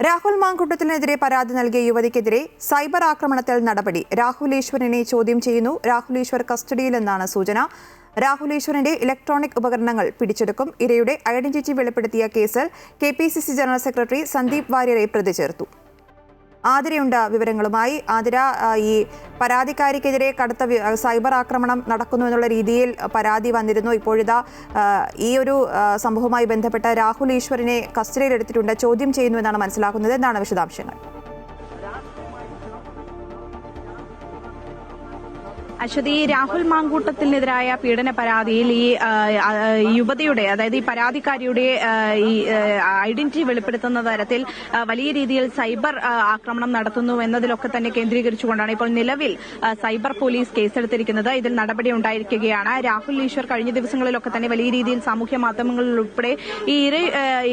രാഹുൽ മാങ്കൂട്ടത്തിനെതിരെ പരാതി നൽകിയ യുവതിക്കെതിരെ സൈബർ ആക്രമണത്തിൽ നടപടി. രാഹുൽ ഈശ്വറിനെ ചോദ്യം ചെയ്യുന്നു. രാഹുൽ ഈശ്വർ കസ്റ്റഡിയിലെന്നാണ് സൂചന. രാഹുൽ ഈശ്വറിന്റെ ഇലക്ട്രോണിക് ഉപകരണങ്ങൾ പിടിച്ചെടുക്കും. ഇരയുടെ ഐഡന്റിറ്റി വെളിപ്പെടുത്തിയ കേസിൽ KPCC ജനറൽ സെക്രട്ടറി സന്ദീപ് വാര്യരെ പ്രതി ചേർത്തു. ആതിരയുണ്ട് വിവരങ്ങളുമായി. ആതിര, ഈ പരാതിക്കാരിക്കെതിരെ കടുത്ത സൈബർ ആക്രമണം നടക്കുന്നു എന്നുള്ള രീതിയിൽ പരാതി വന്നിരുന്നു. ഇപ്പോഴിതാ ഈ ഒരു സംഭവവുമായി ബന്ധപ്പെട്ട രാഹുൽ ഈശ്വറിനെ കസ്റ്റഡിയിലെടുത്തിട്ടുണ്ട്, ചോദ്യം ചെയ്യുന്നു എന്നാണ് മനസ്സിലാക്കുന്നത്. എന്താണ് വിശദാംശങ്ങൾ? അശ്വതി, രാഹുൽ മാങ്കൂട്ടത്തിനെതിരായ പീഡന പരാതിയിൽ ഈ യുവതിയുടെ, അതായത് ഈ പരാതിക്കാരിയുടെ ഈ ഐഡന്റിറ്റി വെളിപ്പെടുത്തുന്ന തരത്തിൽ വലിയ രീതിയിൽ സൈബർ ആക്രമണം നടത്തുന്നു എന്നതിലൊക്കെ തന്നെ കേന്ദ്രീകരിച്ചുകൊണ്ടാണ് ഇപ്പോൾ നിലവിൽ സൈബർ പോലീസ് കേസെടുത്തിരിക്കുന്നത്. ഇതിൽ നടപടി ഉണ്ടായിരിക്കുകയാണ്. രാഹുൽ ഈശ്വർ കഴിഞ്ഞ ദിവസങ്ങളിലൊക്കെ തന്നെ വലിയ രീതിയിൽ സാമൂഹ്യ മാധ്യമങ്ങളിൽ ഉൾപ്പെടെ ഈ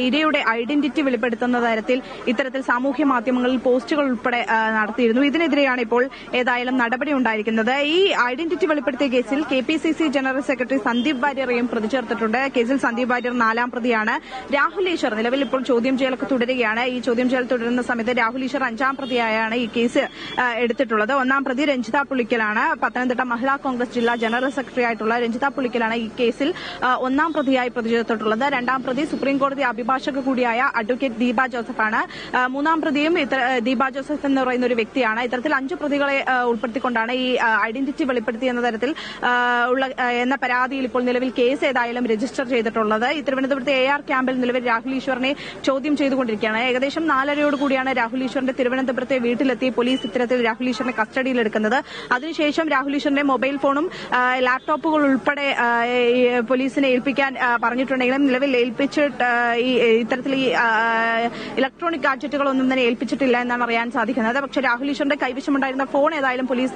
ഇരയുടെ ഐഡന്റിറ്റി വെളിപ്പെടുത്തുന്ന തരത്തിൽ ഇത്തരത്തിൽ സാമൂഹ്യ മാധ്യമങ്ങളിൽ പോസ്റ്റുകൾ ഉൾപ്പെടെ നടത്തിയിരുന്നു. ഇതിനെതിരെയാണ് ഇപ്പോൾ ഏതായാലും നടപടി ഉണ്ടായിരിക്കുന്നത്. ഈ ഐഡന്റിറ്റി വെളിപ്പെടുത്തിയ കേസിൽ KPCC ജനറൽ സെക്രട്ടറി സന്ദീപ് വാര്യരെയും പ്രതി ചേർത്തിട്ടുണ്ട്. കേസിൽ സന്ദീപ് വാര്യർ 4ാം പ്രതിയാണ്. രാഹുൽ ഈശ്വർ നിലവിൽ ഇപ്പോൾ ചോദ്യം ചെയ്യലൊക്കെ തുടരുകയാണ്. ഈ ചോദ്യം ചെയ്യൽ തുടരുന്ന സമയത്ത് രാഹുൽ ഈശ്വർ 5ാം പ്രതിയായാണ് ഈ കേസ് എടുത്തിട്ടുള്ളത്. 1ാം പ്രതി രഞ്ജിത പുളിക്കലാണ്. പത്തനംതിട്ട മഹിളാ കോൺഗ്രസ് ജില്ലാ ജനറൽ സെക്രട്ടറി ആയിട്ടുള്ള രഞ്ജിത പുളിക്കലാണ് ഈ കേസിൽ 1ാം പ്രതിയായി പ്രതി ചേർത്തിട്ടുള്ളത്. 2ാം പ്രതി സുപ്രീംകോടതി അഭിഭാഷക കൂടിയായ അഡ്വക്കേറ്റ് ദീപ ജോസഫാണ്. 3ാം പ്രതിയും ദീപ ജോസഫ് എന്ന് പറയുന്ന ഒരു വ്യക്തിയാണ്. ഇത്തരത്തിൽ 5 പ്രതികളെ ഉൾപ്പെടുത്തിക്കൊണ്ടാണ് ഈ ഐഡന്റിറ്റി വെളിപ്പെടുത്തി എന്ന തരത്തിൽ എന്ന പരാതിയിൽ ഇപ്പോൾ നിലവിൽ കേസ് ഏതായാലും രജിസ്റ്റർ ചെയ്തിട്ടുള്ളത്. ഈ തിരുവനന്തപുരത്തെ AR ക്യാമ്പിൽ നിലവിൽ രാഹുൽ ഈശ്വറിനെ ചോദ്യം ചെയ്തുകൊണ്ടിരിക്കുകയാണ്. ഏകദേശം 4:30 കൂടിയാണ് രാഹുൽ ഈശ്വറിന്റെ തിരുവനന്തപുരത്തെ വീട്ടിലെത്തി പോലീസ് ഇത്തരത്തിൽ രാഹുൽ ഈശ്വറിനെ കസ്റ്റഡിയിലെടുക്കുന്നത്. അതിനുശേഷം രാഹുൽ ഈശ്വറിന്റെ മൊബൈൽ ഫോണും ലാപ്ടോപ്പുകൾ ഉൾപ്പെടെ പോലീസിനെ ഏൽപ്പിക്കാൻ പറഞ്ഞിട്ടുണ്ടെങ്കിലും നിലവിൽ ഇത്തരത്തിൽ ഈ ഇലക്ട്രോണിക് ഗാഡ്ജറ്റുകളൊന്നും തന്നെ ഏൽപ്പിച്ചിട്ടില്ല എന്നാണ് അറിയാൻ സാധിക്കുന്നത്. പക്ഷേ രാഹുൽ ഈശ്വറിന്റെ കൈവശമുണ്ടായിരുന്ന ഫോൺ ഏതായാലും പോലീസ്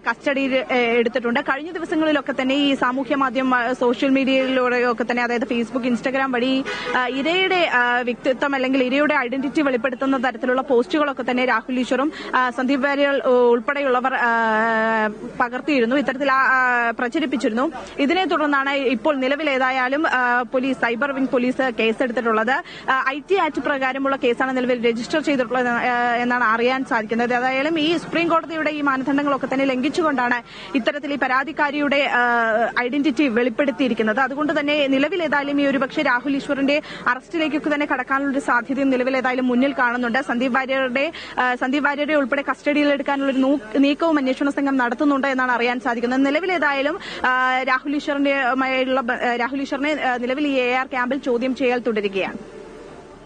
കസ്റ്റഡിയിൽ എടുത്തിട്ടുണ്ട്. കഴിഞ്ഞ ദിവസങ്ങളിലൊക്കെ തന്നെ ഈ സാമൂഹ്യ മാധ്യമ സോഷ്യൽ മീഡിയയിലൂടെയൊക്കെ തന്നെ, അതായത് ഫേസ്ബുക്ക്, ഇൻസ്റ്റഗ്രാം വഴി ഇരയുടെ വ്യക്തിത്വം അല്ലെങ്കിൽ ഇരയുടെ ഐഡന്റിറ്റി വെളിപ്പെടുത്തുന്ന തരത്തിലുള്ള പോസ്റ്റുകളൊക്കെ തന്നെ രാഹുൽ ഈശ്വറും സന്ദീപ് വാര്യർ ഉൾപ്പെടെയുള്ളവർ പകർത്തിയിരുന്നു, ഇത്തരത്തിൽ പ്രചരിപ്പിച്ചിരുന്നു. ഇതിനെ തുടർന്നാണ് ഇപ്പോൾ നിലവിൽ ഏതായാലും പോലീസ്, സൈബർ വിംഗ് പോലീസ് കേസെടുത്തിട്ടുള്ളത്. IT ആക്ട് പ്രകാരമുള്ള കേസാണ് നിലവിൽ രജിസ്റ്റർ ചെയ്തിട്ടുള്ളത് എന്നാണ് അറിയാൻ സാധിക്കുന്നത്. ഏതായാലും ഈ സുപ്രീം കോടതിയുടെ ഈ മാനദണ്ഡങ്ങളൊക്കെ തന്നെ ലംഘിച്ചുകൊണ്ടാണ് ഇത്തരത്തിൽ ഈ പരാതിക്കാരിയുടെ ഐഡന്റിറ്റി വെളിപ്പെടുത്തിയിരിക്കുന്നത്. അതുകൊണ്ട് തന്നെ നിലവിൽ ഏതായാലും ഈ ഒരുപക്ഷെ രാഹുൽ ഈശ്വറിന്റെ അറസ്റ്റിലേക്കൊക്കെ തന്നെ കടക്കാനുള്ള ഒരു സാധ്യതയും നിലവിൽ ഏതായാലും മുന്നിൽ കാണുന്നുണ്ട്. സന്ദീപ് വാര്യരെ ഉൾപ്പെടെ കസ്റ്റഡിയിലെടുക്കാനുള്ള ഒരു നീക്കവും അന്വേഷണ സംഘം നടത്തുന്നുണ്ട് എന്നാണ് അറിയാൻ സാധിക്കുന്നത്. നിലവിൽ ഏതായാലും രാഹുൽ ഈശ്വറിനെ നിലവിൽ ഈ AR ക്യാമ്പിൽ ചോദ്യം ചെയ്യൽ തുടരുകയാണ്.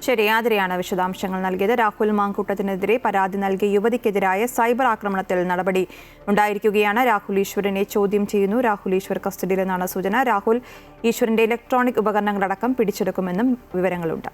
ശരി, ആതിരയാണ് വിശദാംശങ്ങൾ നൽകിയത്. രാഹുൽ മാങ്കൂട്ടത്തിനെതിരെ പരാതി നൽകിയ യുവതിക്കെതിരായ സൈബർ ആക്രമണത്തിൽ നടപടി ഉണ്ടായിരിക്കുകയാണ്. രാഹുൽ ഈശ്വറിനെ ചോദ്യം ചെയ്യുന്നു. രാഹുൽ ഈശ്വർ കസ്റ്റഡിയിലെന്നാണ് സൂചന. രാഹുൽ ഈശ്വറിന്റെ ഇലക്ട്രോണിക് ഉപകരണങ്ങളടക്കം പിടിച്ചെടുക്കുമെന്നും വിവരങ്ങളുണ്ട്.